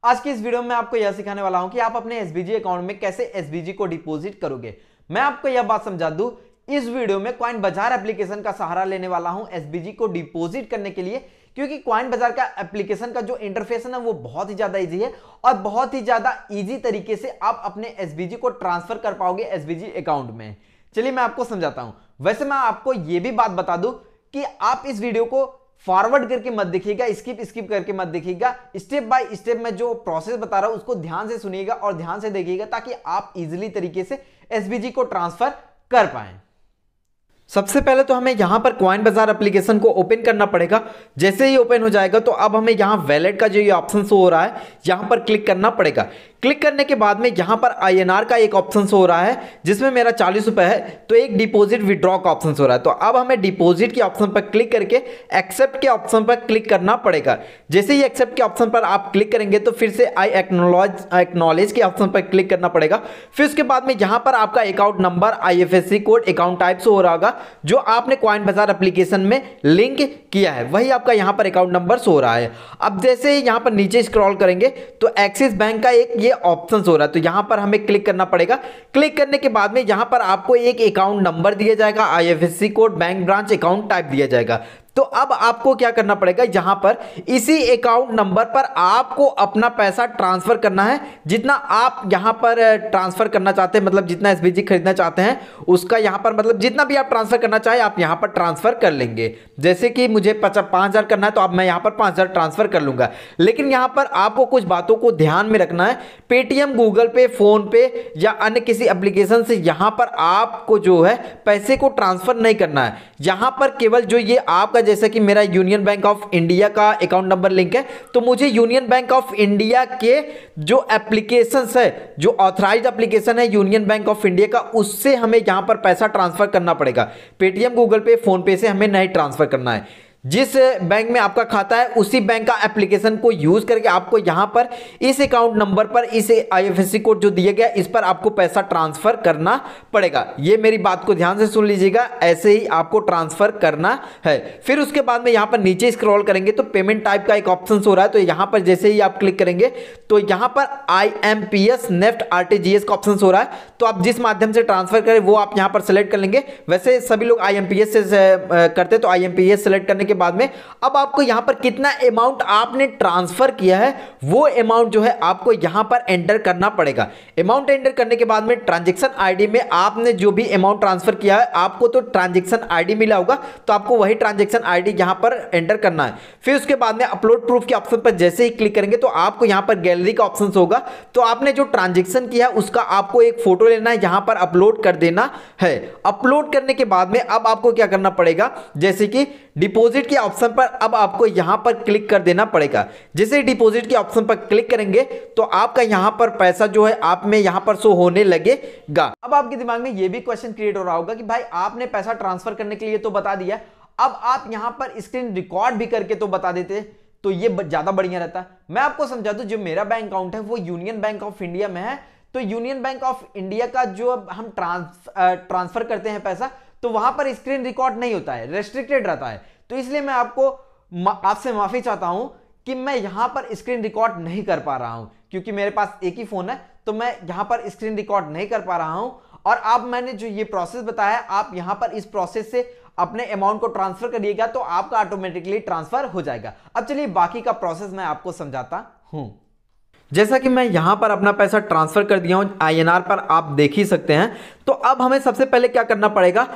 आज की इस वीडियो में आपको यह सिखाने वाला हूं कि आप अपने एसबीजी अकाउंट में कैसे एसबीजी को डिपॉजिट करोगे। मैं आपको यह बात समझा दूं, इस वीडियो में कॉइन बाजार एप्लीकेशन का सहारा लेने वाला हूं एसबीजी को डिपॉजिट करने के लिए, क्योंकि कॉइन बाजार का एप्लीकेशन का जो इंटरफेस है ना वो बहुत ही ज्यादा इजी है और बहुत ही ज्यादा इजी तरीके से आप अपने एसबीजी को ट्रांसफर कर पाओगे एसबीजी अकाउंट में। चलिए मैं आपको समझाता हूं। वैसे मैं आपको यह भी बात बता दूं कि आप इस वीडियो को फॉरवर्ड करके मत देखिएगा, स्किप करके मत देखिएगा। स्टेप बाय स्टेप मैं जो प्रोसेस बता रहा हूं उसको ध्यान से सुनिएगा और ध्यान से देखिएगा ताकि आप इजीली तरीके से एसबीजी को ट्रांसफर कर पाएं। सबसे पहले तो हमें यहां पर कॉइन बाजार एप्लीकेशन को ओपन करना पड़ेगा। जैसे ही ओपन हो जाएगा तो अब हमें यहां वैलेट का जो ये ऑप्शन शो हो रहा है यहां पर क्लिक करना पड़ेगा। क्लिक करने के बाद में यहां पर आईएनआर का एक ऑप्शन शो हो रहा है जिसमें मेरा 40 रुपए है, तो एक डिपॉजिट विड्रॉ का ऑप्शन हो रहा है। तो अब हमें डिपॉजिट के ऑप्शन पर क्लिक करके एक्सेप्ट के ऑप्शन पर क्लिक करना पड़ेगा। जैसे ही एक्सेप्ट के ऑप्शन पर आप क्लिक करेंगे तो फिर से आई एक्नॉलेज के ऑप्शन पर क्लिक करना पड़ेगा। फिर उसके बाद में यहां पर आपका account number, IFSC code, account type show हो रहा होगा जो आपने कॉइन बाजार एप्लीकेशन में लिंक किया है, वही आपका यहां पर अकाउंट नंबर शो हो रहा है। अब जैसे ही यहां पर नीचे स्क्रॉल करेंगे तो एक्सिस बैंक का एक ये ऑप्शन हो रहा है, तो यहां पर हमें क्लिक करना पड़ेगा। क्लिक करने के बाद में यहां पर आपको एक अकाउंट नंबर दिया जाएगा, IFSC code, bank branch, account type दिया जाएगा। तो अब आपको क्या करना पड़ेगा, यहां पर इसी अकाउंट नंबर पर आपको अपना पैसा ट्रांसफर करना है। जितना आप यहां पर ट्रांसफर करना चाहते हैं, मतलब जितना एसबीजी खरीदना चाहते हैं उसका यहां पर, मतलब जितना भी आप ट्रांसफर करना चाहे आप यहां पर ट्रांसफर कर लेंगे। जैसे कि मुझे 5,000 करना है तो अब मैं यहां पर 5,000 ट्रांसफर कर लूंगा। लेकिन यहां पर आपको कुछ बातों को ध्यान में रखना है। पेटीएम, गूगल पे, फोन पे या अन्य किसी एप्लीकेशन से यहां पर आपको जो है पैसे को ट्रांसफर नहीं करना है। यहां पर केवल जो ये आपका, जैसे कि मेरा यूनियन बैंक ऑफ इंडिया का अकाउंट नंबर लिंक है तो मुझे यूनियन बैंक ऑफ इंडिया के जो एप्लीकेशंस है, जो ऑथराइज्ड एप्लीकेशन है यूनियन बैंक ऑफ इंडिया का, उससे हमें यहां पर पैसा ट्रांसफर करना पड़ेगा। पेटीएम, गूगल पे, फोन पे से हमें नहीं ट्रांसफर करना है। जिस बैंक में आपका खाता है उसी बैंक का एप्लीकेशन को यूज करके आपको यहां पर इस अकाउंट नंबर पर, इस आईएफएससी कोड जो दिया गया इस पर आपको पैसा ट्रांसफर करना पड़ेगा। ये मेरी बात को ध्यान से सुन लीजिएगा, ऐसे ही आपको ट्रांसफर करना है। फिर उसके बाद में यहां पर नीचे स्क्रॉल करेंगे तो पेमेंट टाइप का एक ऑप्शन हो रहा है, तो यहां पर जैसे ही आप क्लिक करेंगे तो यहां पर आईएमपीएस, नेफ्ट, आरटीजीएस का ऑप्शन हो रहा है। तो आप जिस माध्यम से ट्रांसफर करें वो आप यहां पर सेलेक्ट कर लेंगे। वैसे सभी लोग आईएमपीएस से करते, तो आईएमपीएस सेलेक्ट करने के बाद में अब आपको यहां पर कितना अमाउंट आपने ट्रांसफर किया है वो अमाउंट जो है आपको यहां पर एंटर करना पड़ेगा। अमाउंट एंटर करने के बाद में ट्रांजैक्शन आईडी में आपने जो भी अमाउंट ट्रांसफर किया है आपको तो ट्रांजैक्शन आईडी मिला होगा, तो आपको वही ट्रांजैक्शन आईडी यहां पर एंटर करना है। फिर उसके बाद में अपलोड प्रूफ के ऑप्शन पर जैसे ही क्लिक करेंगे तो आपको यहां पर गैलरी का ऑप्शन होगा, तो आपने जो ट्रांजैक्शन किया उसका आपको एक फोटो लेना है, यहां पर अपलोड कर देना है। अपलोड करने के बाद में अब आपको क्या करना पड़ेगा, जैसे कि डिपॉजिट के ऑप्शन पर अब आपको यहां पर क्लिक कर देना पड़ेगा। जैसे डिपॉजिट के ऑप्शन पर क्लिक करेंगे तो आपका यहां पर पैसा जो है आप में यहां पर शो होने लगेगा। अब आपके दिमाग में यह भी क्वेश्चन क्रिएट हो रहा होगा कि भाई आपने पैसा ट्रांसफर करने के लिए तो बता दिया, अब आप यहां पर स्क्रीन रिकॉर्ड भी करके तो बता देते तो ये ज्यादा बढ़िया रहता। मैं आपको समझा दूं, जो मेरा बैंक अकाउंट है वो यूनियन बैंक ऑफ इंडिया में है, तो यूनियन बैंक ऑफ इंडिया का जो हम ट्रांसफर करते हैं पैसा, तो वहां पर स्क्रीन रिकॉर्ड नहीं होता है, रेस्ट्रिक्टेड रहता है। तो इसलिए मैं आपसे माफी चाहता हूं कि मैं यहां पर स्क्रीन रिकॉर्ड नहीं कर पा रहा हूं, क्योंकि मेरे पास एक ही फोन है तो मैं यहां पर स्क्रीन रिकॉर्ड नहीं कर पा रहा हूं। और अब मैंने जो ये प्रोसेस बताया, आप यहां पर इस प्रोसेस से अपने अमाउंट को ट्रांसफर करिएगा तो आपका ऑटोमेटिकली ट्रांसफर हो जाएगा। अब चलिए बाकी का प्रोसेस मैं आपको समझाता हूं। जैसा कि मैं यहां पर अपना पैसा ट्रांसफर कर दिया हूं, आईएनआर पर आप देख ही सकते हैं। तो अब हमें सबसे पहले क्या करना पड़ेगा,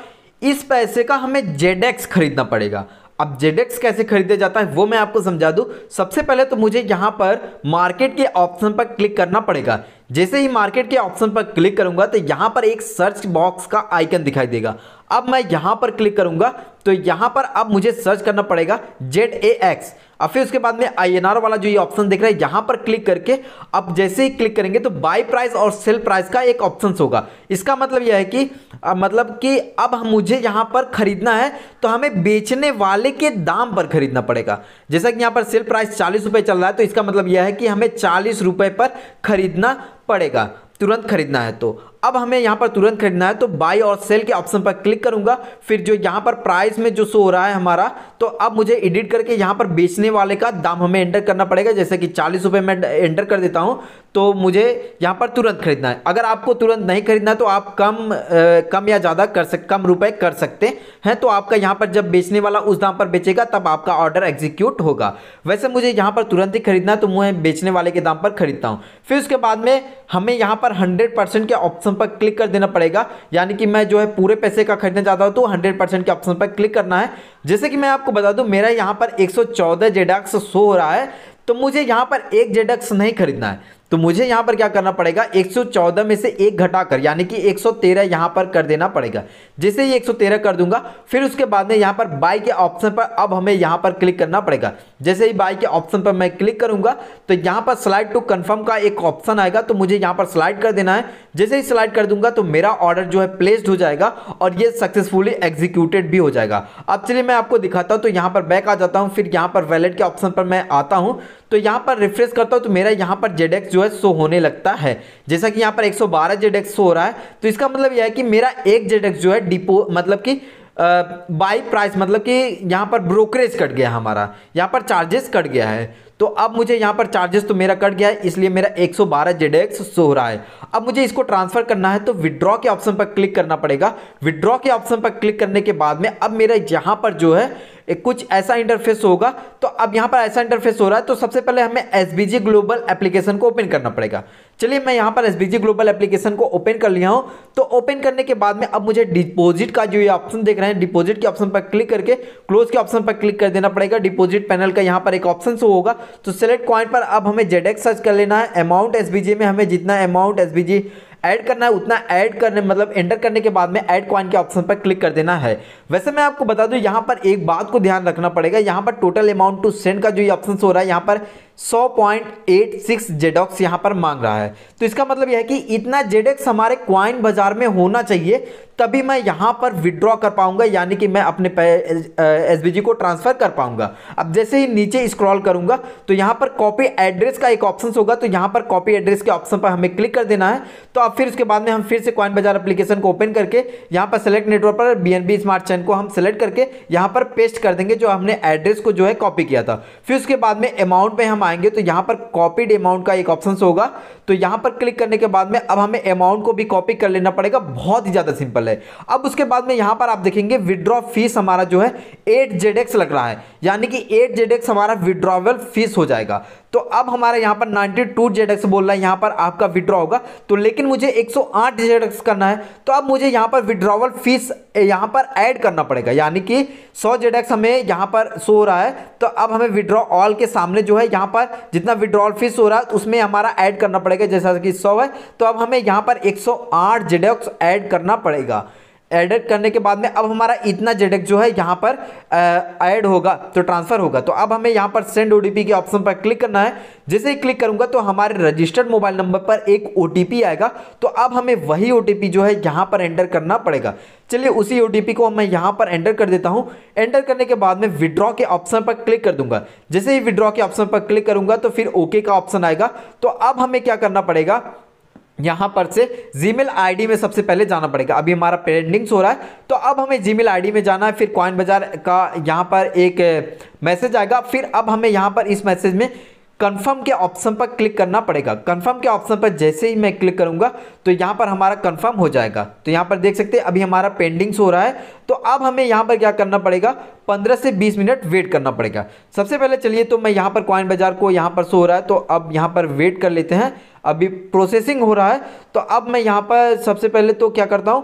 इस पैसे का हमें जेडेक्स खरीदना पड़ेगा। अब जेडेक्स कैसे खरीदा जाता है वो मैं आपको समझा दूं। सबसे पहले तो मुझे यहां पर मार्केट के ऑप्शन पर क्लिक करना पड़ेगा। जैसे ही मार्केट के ऑप्शन पर क्लिक करूंगा तो यहां पर एक सर्च बॉक्स का आइकन दिखाई देगा। अब मैं यहां पर क्लिक करूंगा तो यहां पर अब मुझे सर्च करना पड़ेगा ZAX। अब फिर उसके बाद में आईएनआर वाला जो ये ऑप्शन दिख रहा है यहां पर क्लिक करके अब जैसे ही क्लिक करेंगे तो बाय प्राइस और सेल प्राइस का एक ऑप्शन होगा। इसका मतलब यह है कि अब मुझे यहां पर खरीदना है तो हमें बेचने वाले के दाम पर खरीदना पड़ेगा। जैसा कि यहां पर सेल प्राइस 40 रुपए चल रहा है, तो इसका मतलब यह है कि हमें 40 रुपए पर खरीदना पड़ेगा, तुरंत खरीदना है। तो अब हमें यहाँ पर तुरंत खरीदना है, तो बाय और सेल के ऑप्शन पर क्लिक करूंगा। फिर जो यहाँ पर प्राइस में जो शो हो रहा है हमारा, तो अब मुझे एडिट करके यहाँ पर बेचने वाले का दाम हमें एंटर करना पड़ेगा। जैसे कि 40 रुपये में एंटर कर देता हूँ, तो मुझे यहाँ पर तुरंत खरीदना है। अगर आपको तुरंत नहीं खरीदना है तो आप कम या ज़्यादा कम रुपए कर सकते हैं। तो आपका यहाँ पर जब बेचने वाला उस दाम पर बेचेगा तब आपका ऑर्डर एग्जीक्यूट होगा। वैसे मुझे यहाँ पर तुरंत ही खरीदना है, तो मैं बेचने वाले के दाम पर खरीदता हूँ। फिर उसके बाद में हमें यहाँ पर 100% के ऑप्शन पर क्लिक कर देना पड़ेगा। यानी कि मैं जो है पूरे पैसे का खरीदना चाहता हूँ तो 100% के ऑप्शन पर क्लिक करना है। जैसे कि मैं आपको बता दूं, मेरा यहाँ पर 114 जेडक्स शो हो रहा है, तो मुझे यहाँ पर एक जेडक्स नहीं खरीदना है। तो मुझे यहाँ पर क्या करना पड़ेगा, 114 में से एक घटाकर यानी कि 113 यहाँ पर कर देना पड़ेगा। जैसे ही 113 कर दूंगा, फिर उसके बाद में यहाँ पर बाय के ऑप्शन पर अब हमें यहाँ पर क्लिक करना पड़ेगा। जैसे ही बाय के ऑप्शन पर मैं क्लिक करूंगा तो यहाँ पर स्लाइड टू कंफर्म का एक ऑप्शन आएगा, तो मुझे यहाँ पर स्लाइड कर देना है। जैसे ही स्लाइड कर दूंगा तो मेरा ऑर्डर जो है प्लेस्ड हो जाएगा और ये सक्सेसफुली एग्जीक्यूटेड भी हो जाएगा। अब चलिए मैं आपको दिखाता हूँ। तो यहाँ पर बैक आ जाता हूँ, फिर यहाँ पर वैलेट के ऑप्शन पर मैं आता हूँ, तो यहाँ पर रिफ्रेश करता हूँ तो मेरा यहाँ पर जेडक्स जो है शो होने लगता है। जैसा कि यहाँ पर 112 जेडक्स शो हो रहा है, तो इसका मतलब यह है कि मेरा एक जेडक्स जो है डिपो मतलब कि बाई प्राइस मतलब कि यहाँ पर ब्रोकरेज कट गया, हमारा यहाँ पर चार्जेस कट गया है। तो अब मुझे यहाँ पर चार्जेस तो मेरा कट गया है, इसलिए मेरा 112 जेडक्स शो हो रहा है। अब मुझे इसको ट्रांसफर करना है, तो विड्रॉ के ऑप्शन पर क्लिक करना पड़ेगा। विड्रॉ के ऑप्शन पर क्लिक करने के बाद में अब मेरा यहाँ पर जो है कुछ ऐसा इंटरफेस होगा। तो अब यहाँ पर ऐसा इंटरफेस हो रहा है, तो सबसे पहले हमें एसबीजी ग्लोबल एप्लीकेशन को ओपन करना पड़ेगा। चलिए मैं यहाँ पर एसबीजी ग्लोबल एप्लीकेशन को ओपन कर लिया हूँ। तो ओपन करने के बाद में अब मुझे डिपॉजिट का जो ये ऑप्शन देख रहे हैं, डिपॉजिट के ऑप्शन पर क्लिक करके क्लोज के ऑप्शन पर क्लिक कर देना पड़ेगा। डिपॉजिट पैनल का यहाँ पर एक ऑप्शन शो होगा, तो सेलेक्ट कॉइन पर अब हमें जेडक्स सर्च कर लेना है। अमाउंट एसबीजी में हमें जितना अमाउंट एसबीजी ऐड करना है उतना ऐड करने मतलब एंटर करने के बाद में ऐड कॉइन के ऑप्शन पर क्लिक कर देना है। वैसे मैं आपको बता दूं, यहाँ पर एक बात को ध्यान रखना पड़ेगा। यहाँ पर टोटल अमाउंट टू सेंड का जो ये ऑप्शन हो रहा है, यहाँ पर 100.86 जेडक्स यहाँ पर मांग रहा है। तो इसका मतलब यह है कि इतना जेडक्स हमारे क्वाइन बाजार में होना चाहिए, तभी मैं यहाँ पर विड्रॉ कर पाऊंगा, यानी कि मैं अपने एसबीजी को ट्रांसफर कर पाऊंगा। अब जैसे ही नीचे स्क्रॉल करूंगा तो यहाँ पर कॉपी एड्रेस का एक ऑप्शन होगा, तो यहाँ पर कॉपी एड्रेस के ऑप्शन पर हमें क्लिक कर देना है। तो अब फिर उसके बाद में हम फिर से क्वाइन बाजार एप्लीकेशन को ओपन करके यहाँ पर सेलेक्ट नेटवर्क पर बीएनबी स्मार्ट चेन को हम सेलेक्ट करके यहाँ पर पेस्ट कर देंगे, जो हमने एड्रेस को जो है कॉपी किया था। फिर उसके बाद में अमाउंट पे हम आएंगे, तो यहाँ पर कॉपीड अमाउंट का एक ऑप्शन होगा, तो यहाँ पर क्लिक करने के बाद में अब हमें अमाउंट को भी कॉपी कर लेना पड़ेगा। बहुत ही ज्यादा सिंपल है। अब उसके बाद में यहाँ पर आप देखेंगे विड्रॉ फीस हमारा जो है 8 जेडक्स लग रहा है, यानी कि 8 जेडक्स हमारा विड्रॉवल फीस हो जाएगा। तो अब हमारा यहाँ पर 92 जेडक्स बोल रहा है यहाँ पर आपका विड्रॉ होगा, तो लेकिन मुझे 108 जेडक्स करना है, तो अब मुझे यहाँ पर विड्रॉवल फीस यहाँ पर ऐड करना पड़ेगा, यानी कि 100 जेडक्स हमें यहाँ पर शो हो रहा है। तो अब हमें विड्रॉ ऑल के सामने जो है यहाँ पर जितना विड्रॉल फीस हो रहा है उसमें हमारा ऐड करना पड़ेगा, जैसा कि 100 है, तो अब हमें यहाँ पर 108 जेडक्स ऐड करना पड़ेगा। एडिट करने के बाद में अब हमारा इतना जेडक्स जो है यहाँ पर ऐड होगा, तो ट्रांसफर होगा। तो अब हमें यहाँ पर सेंड ओटीपी के ऑप्शन पर क्लिक करना है। जैसे ही क्लिक करूंगा तो हमारे रजिस्टर्ड मोबाइल नंबर पर एक ओटीपी आएगा, तो अब हमें वही ओटीपी जो है यहाँ पर एंटर करना पड़ेगा। चलिए उसी ओटीपी को मैं यहाँ पर एंटर कर देता हूँ। एंटर करने के बाद में विड्रॉ के ऑप्शन पर क्लिक कर दूंगा। जैसे ही विड्रॉ के ऑप्शन पर क्लिक करूंगा तो फिर ओके का ऑप्शन आएगा। तो अब हमें क्या करना पड़ेगा, यहां पर से जीमेल आईडी में सबसे पहले जाना पड़ेगा। अभी हमारा पेंडिंग्स हो रहा है, तो अब हमें जीमेल आईडी में जाना है। फिर कॉइन बाजार का यहां पर एक मैसेज आएगा, फिर अब हमें यहां पर इस मैसेज में कंफर्म के ऑप्शन पर क्लिक करना पड़ेगा। कंफर्म के ऑप्शन पर जैसे ही मैं क्लिक करूंगा तो यहां पर हमारा कंफर्म हो जाएगा। तो यहां पर देख सकते हैं अभी हमारा पेंडिंग्स हो रहा है। तो अब हमें यहां पर क्या करना पड़ेगा, 15 से 20 मिनट वेट करना पड़ेगा। सबसे पहले चलिए, तो मैं यहां पर कॉइन बाजार को यहां पर शो हो रहा है, तो अब यहां पर वेट कर लेते हैं। अभी प्रोसेसिंग हो रहा है। तो अब मैं यहां पर सबसे पहले तो क्या करता हूं,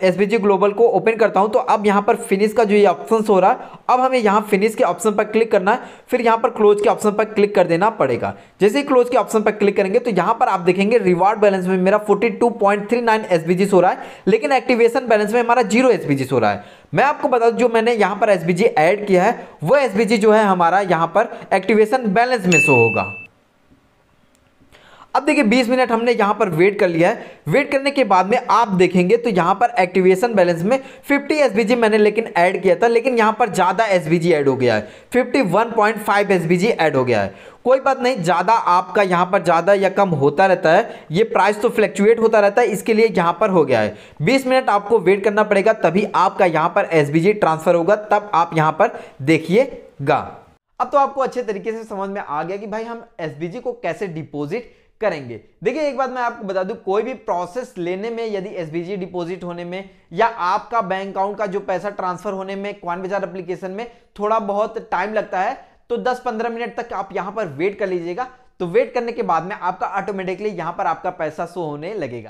एसबीजी ग्लोबल को ओपन करता हूं। तो अब यहां पर फिनिश का जो ये ऑप्शन हो रहा है, अब हमें यहां फिनिश के ऑप्शन पर क्लिक करना है। फिर यहां पर क्लोज के ऑप्शन पर क्लिक कर देना पड़ेगा। जैसे ही क्लोज के ऑप्शन पर क्लिक करेंगे तो यहां पर आप देखेंगे रिवार्ड बैलेंस में मेरा 42.39 एसबीजी हो रहा है, लेकिन एक्टिवेशन बैलेंस में हमारा 0 एसबीजी हो रहा है। मैं आपको बता दूं, जो मैंने यहां पर एसबीजी ऐड किया है वो एसबीजी जो है हमारा यहां पर एक्टिवेशन बैलेंस में शो होगा। अब देखिए 20 मिनट हमने यहां पर वेट कर लिया है। वेट करने के बाद में आप देखेंगे तो यहां पर एक्टिवेशन बैलेंस में 50 एसबीजी मैंने लेकिन ऐड किया था, लेकिन यहां पर ज्यादा एसबीजी ऐड हो गया है, 51.5 एसबीजी ऐड हो गया है। कोई बात नहीं, ज्यादा आपका यहां पर ज्यादा या कम होता रहता है, ये प्राइस तो फ्लक्चुएट होता रहता है, इसके लिए यहां पर हो गया है। 20 मिनट आपको वेट करना पड़ेगा, तभी आपका यहां पर एसबीजी ट्रांसफर होगा, तब आप यहां पर देखिएगा। अब तो आपको अच्छे तरीके से समझ में आ गया कि भाई हम एसबीजी को कैसे डिपॉजिट करेंगे। देखिए एक बात मैं आपको बता दूं, कोई भी प्रोसेस लेने में, यदि एसबीजी डिपॉजिट होने में या आपका बैंक अकाउंट का जो पैसा ट्रांसफर होने में क्वाइन बाजार एप्लीकेशन में थोड़ा बहुत टाइम लगता है, तो 10-15 मिनट तक आप यहां पर वेट कर लीजिएगा। तो वेट करने के बाद में आपका ऑटोमेटिकली यहां पर आपका पैसा शो होने लगेगा।